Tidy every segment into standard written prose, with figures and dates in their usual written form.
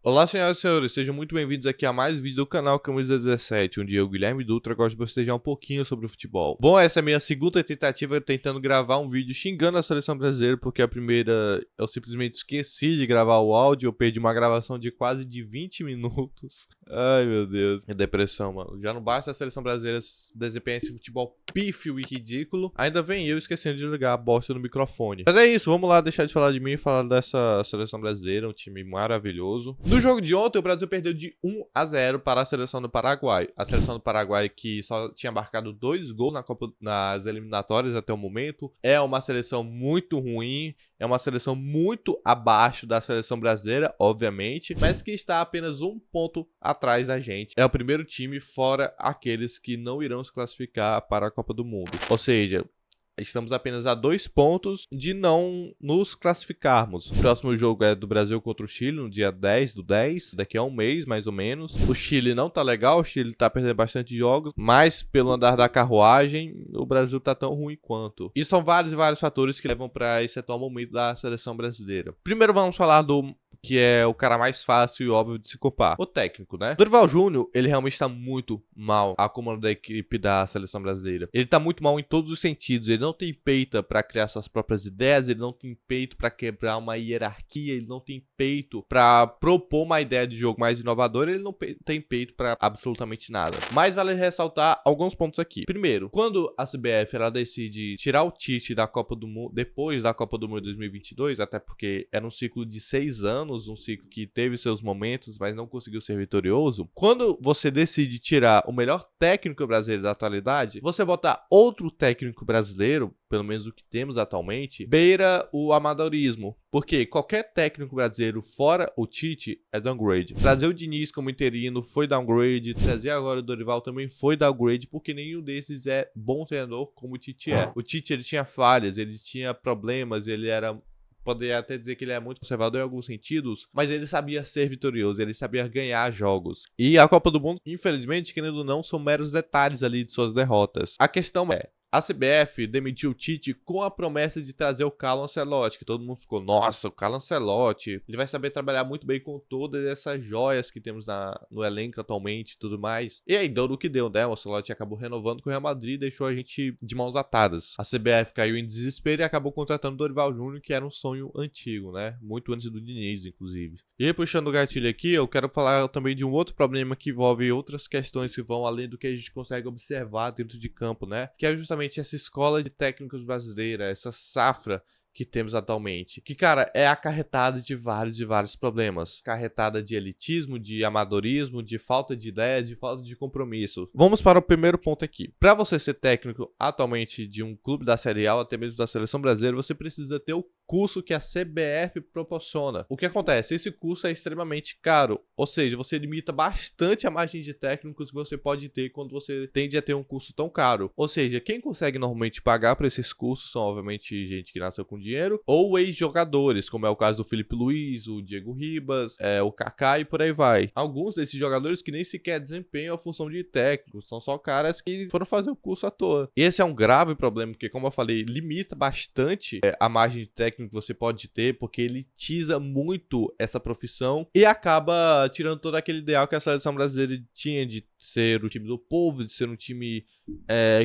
Olá, senhoras e senhores, sejam muito bem-vindos aqui a mais um vídeo do canal Camisa 17, onde eu, Guilherme Dutra, gosto de bostejar um pouquinho sobre o futebol. Bom, essa é a minha segunda tentativa tentando gravar um vídeo xingando a seleção brasileira, porque a primeira eu simplesmente esqueci de gravar o áudio, eu perdi uma gravação de quase 20 minutos. Ai, meu Deus. Que depressão, mano. Já não basta a seleção brasileira desempenhar esse futebol pífio e ridículo, ainda vem eu esquecendo de ligar a bosta no microfone. Mas é isso, vamos lá deixar de falar de mim e falar dessa seleção brasileira, um time maravilhoso. No jogo de ontem, o Brasil perdeu de 1-0 para a seleção do Paraguai. A seleção do Paraguai, que só tinha marcado 2 gols nas eliminatórias até o momento, é uma seleção muito ruim, é uma seleção muito abaixo da seleção brasileira, obviamente, mas que está apenas um ponto atrás da gente. É o primeiro time fora aqueles que não irão se classificar para a Copa do Mundo. Ou seja, estamos apenas a 2 pontos de não nos classificarmos. O próximo jogo é do Brasil contra o Chile, no dia 10/10, daqui a um mês, mais ou menos. O Chile não tá legal, o Chile tá perdendo bastante jogos, mas pelo andar da carruagem, o Brasil tá tão ruim quanto. E são vários fatores que levam para esse atual momento da seleção brasileira. Primeiro vamos falar do que é o cara mais fácil e óbvio de se culpar, o técnico, né? Dorival Júnior, ele realmente está muito mal a comando da equipe da seleção brasileira. Ele tá muito mal em todos os sentidos, ele não tem peito para criar suas próprias ideias, ele não tem peito para quebrar uma hierarquia, ele não tem peito para propor uma ideia de jogo mais inovadora, ele não tem peito para absolutamente nada. Mas vale ressaltar alguns pontos aqui. Primeiro, quando a CBF ela decide tirar o Tite da Copa do Mundo, depois da Copa do Mundo 2022, até porque era um ciclo de 6 anos, um ciclo que teve seus momentos, mas não conseguiu ser vitorioso. Quando você decide tirar o melhor técnico brasileiro da atualidade, você botar outro técnico brasileiro, pelo menos o que temos atualmente, beira o amadorismo. Porque qualquer técnico brasileiro fora o Tite é downgrade. Trazer o Diniz como interino foi downgrade, trazer agora o Dorival também foi downgrade, porque nenhum desses é bom treinador como o Tite é. O Tite ele tinha falhas, ele tinha problemas, ele era... Poderia até dizer que ele é muito conservador em alguns sentidos, mas ele sabia ser vitorioso, ele sabia ganhar jogos. E a Copa do Mundo, infelizmente, querendo ou não, são meros detalhes ali de suas derrotas. A questão é, a CBF demitiu o Tite com a promessa de trazer o Carlo Ancelotti, que todo mundo ficou, nossa, o Carlo Ancelotti, ele vai saber trabalhar muito bem com todas essas joias que temos no elenco atualmente e tudo mais. E aí deu no que deu, né? O Ancelotti acabou renovando com o Real Madrid e deixou a gente de mãos atadas. A CBF caiu em desespero e acabou contratando o Dorival Júnior, que era um sonho antigo, né? Muito antes do Diniz, inclusive. E aí, puxando o gatilho aqui, eu quero falar também de um outro problema que envolve outras questões que vão além do que a gente consegue observar dentro de campo, né? Que é justamente essa escola de técnicos brasileira, essa safra que temos atualmente, que, cara, é acarretada de vários problemas. Acarretada de elitismo, de amadorismo, de falta de ideias, de falta de compromisso. Vamos para o primeiro ponto aqui. Para você ser técnico atualmente de um clube da Série A ou até mesmo da seleção brasileira, você precisa ter o curso que a CBF proporciona. O que acontece? Esse curso é extremamente caro, ou seja, você limita bastante a margem de técnicos que você pode ter quando você tende a ter um curso tão caro. Ou seja, quem consegue normalmente pagar para esses cursos são obviamente gente que nasceu com dinheiro ou ex-jogadores, como é o caso do Felipe Luiz, o Diego Ribas, o Kaká e por aí vai. Alguns desses jogadores que nem sequer desempenham a função de técnico, são só caras que foram fazer o curso à toa. E esse é um grave problema, porque como eu falei, limita bastante a margem de técnico que você pode ter, porque elitiza muito essa profissão e acaba tirando todo aquele ideal que a seleção brasileira tinha de ser o time do povo, de ser um time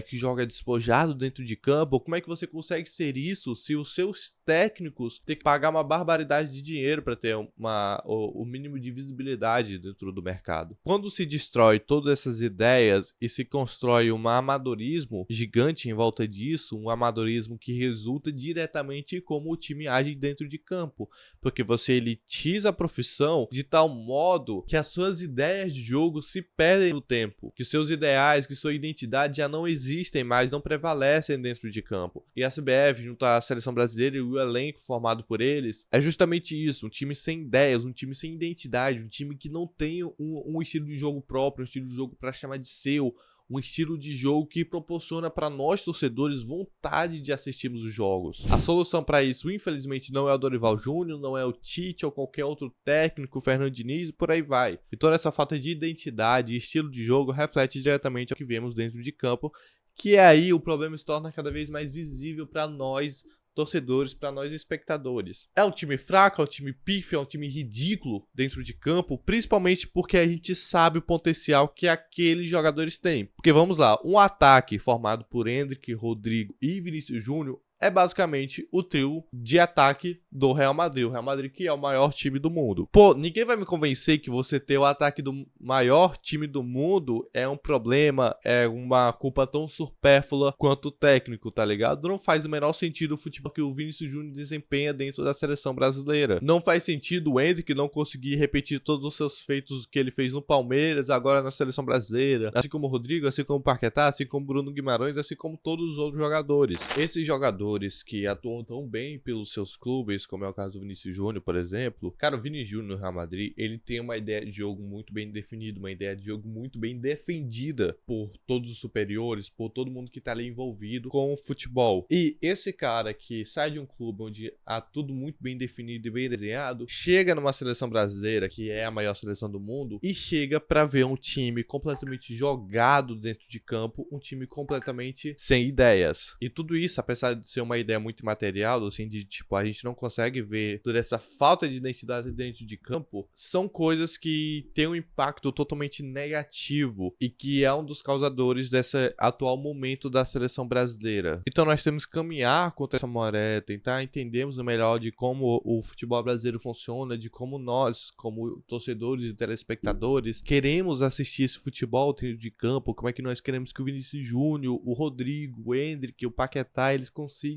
que joga despojado dentro de campo. Como é que você consegue ser isso se os seus técnicos têm que pagar uma barbaridade de dinheiro para ter o mínimo de visibilidade dentro do mercado? Quando se destrói todas essas ideias e se constrói um amadorismo gigante em volta disso, um amadorismo que resulta diretamente em como o time age dentro de campo, porque você elitiza a profissão de tal modo que as suas ideias de jogo se perdem no tempo, que seus ideais, que sua identidade já não existem mais, não prevalecem dentro de campo. E a CBF, junto à seleção brasileira e o elenco formado por eles, é justamente isso, um time sem ideias, um time sem identidade, um time que não tem um estilo de jogo próprio, um estilo de jogo para chamar de seu, um estilo de jogo que proporciona para nós torcedores vontade de assistirmos os jogos. A solução para isso, infelizmente, não é o Dorival Júnior, não é o Tite ou qualquer outro técnico, o Fernando Diniz e por aí vai. E toda essa falta de identidade e estilo de jogo reflete diretamente ao que vemos dentro de campo, que aí o problema se torna cada vez mais visível para nós torcedores, para nós espectadores. É um time fraco, é um time pífio, é um time ridículo dentro de campo, principalmente porque a gente sabe o potencial que aqueles jogadores têm. Porque vamos lá, um ataque formado por Endrick, Rodrigo e Vinícius Júnior é basicamente o trio de ataque do Real Madrid. O Real Madrid que é o maior time do mundo. Pô, ninguém vai me convencer que você ter o ataque do maior time do mundo é um problema, é uma culpa tão supérflua quanto o técnico, tá ligado? Não faz o menor sentido o futebol que o Vinícius Júnior desempenha dentro da seleção brasileira. Não faz sentido o Endrick não conseguir repetir todos os seus feitos que ele fez no Palmeiras, agora na seleção brasileira. Assim como o Rodrigo, assim como o Paquetá, assim como o Bruno Guimarães, assim como todos os outros jogadores. Esses jogadores que atuam tão bem pelos seus clubes, como é o caso do Vinícius Júnior, por exemplo. Cara, o Vini Júnior no Real Madrid, ele tem uma ideia de jogo muito bem definida, uma ideia de jogo muito bem defendida por todos os superiores, por todo mundo que tá ali envolvido com o futebol. E esse cara que sai de um clube onde há tudo muito bem definido e bem desenhado, chega numa seleção brasileira, que é a maior seleção do mundo, e chega pra ver um time completamente jogado dentro de campo, um time completamente sem ideias. E tudo isso, apesar de ser uma ideia muito imaterial, assim, de tipo, a gente não consegue ver toda essa falta de identidade dentro de campo, são coisas que têm um impacto totalmente negativo e que é um dos causadores desse atual momento da seleção brasileira. Então nós temos que caminhar contra essa maré, tentar entendermos melhor de como o futebol brasileiro funciona, de como nós, como torcedores e telespectadores, queremos assistir esse futebol dentro de campo, como é que nós queremos que o Vinícius Júnior, o Rodrigo, o Endrick, o Paquetá, eles consigam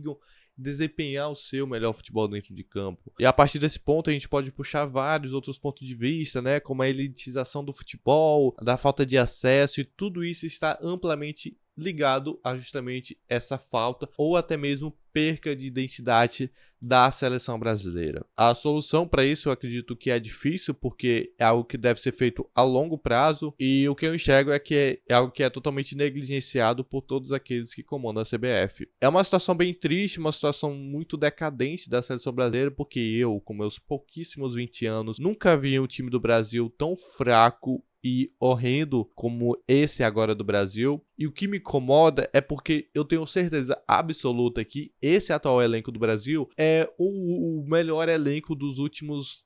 desempenhar o seu melhor futebol dentro de campo. E a partir desse ponto a gente pode puxar vários outros pontos de vista, né, como a elitização do futebol, da falta de acesso, e tudo isso está amplamente ligado a justamente essa falta ou até mesmo perca de identidade da seleção brasileira. A solução para isso eu acredito que é difícil, porque é algo que deve ser feito a longo prazo, e o que eu enxergo é que é algo que é totalmente negligenciado por todos aqueles que comandam a CBF. É uma situação bem triste, uma situação muito decadente da seleção brasileira, porque eu, com meus pouquíssimos 20 anos, nunca vi um time do Brasil tão fraco e horrendo como esse agora do Brasil. E o que me incomoda é porque eu tenho certeza absoluta que esse atual elenco do Brasil é o melhor elenco dos últimos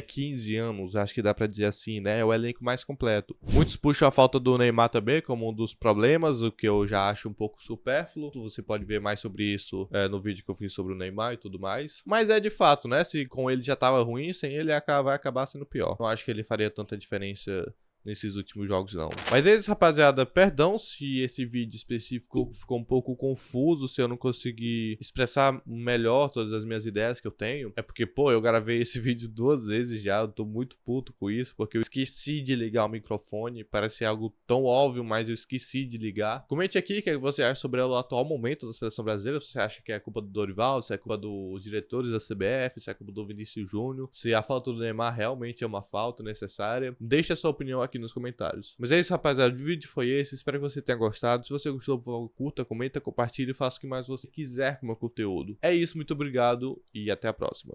15 anos, acho que dá pra dizer assim, né? É o elenco mais completo. Muitos puxam a falta do Neymar também como um dos problemas, o que eu já acho um pouco supérfluo. Você pode ver mais sobre isso no vídeo que eu fiz sobre o Neymar e tudo mais. Mas é de fato, né? Se com ele já tava ruim, sem ele vai acabar sendo pior. Não acho que ele faria tanta diferença nesses últimos jogos não. Mas é isso, rapaziada. Perdão se esse vídeo específico ficou um pouco confuso, se eu não consegui expressar melhor todas as minhas ideias que eu tenho. É porque, pô, eu gravei esse vídeo 2 vezes já, eu tô muito puto com isso, porque eu esqueci de ligar o microfone. Parece algo tão óbvio, mas eu esqueci de ligar. Comente aqui o que você acha sobre o atual momento da seleção brasileira. Se você acha que é culpa do Dorival, se é culpa dos diretores da CBF, se é culpa do Vinícius Júnior, se a falta do Neymar realmente é uma falta necessária. Deixe a sua opinião aqui nos comentários. Mas é isso, rapaziada. O vídeo foi esse. Espero que você tenha gostado. Se você gostou, por favor, curta, comenta, compartilhe e faça o que mais você quiser com o meu conteúdo. É isso, muito obrigado e até a próxima.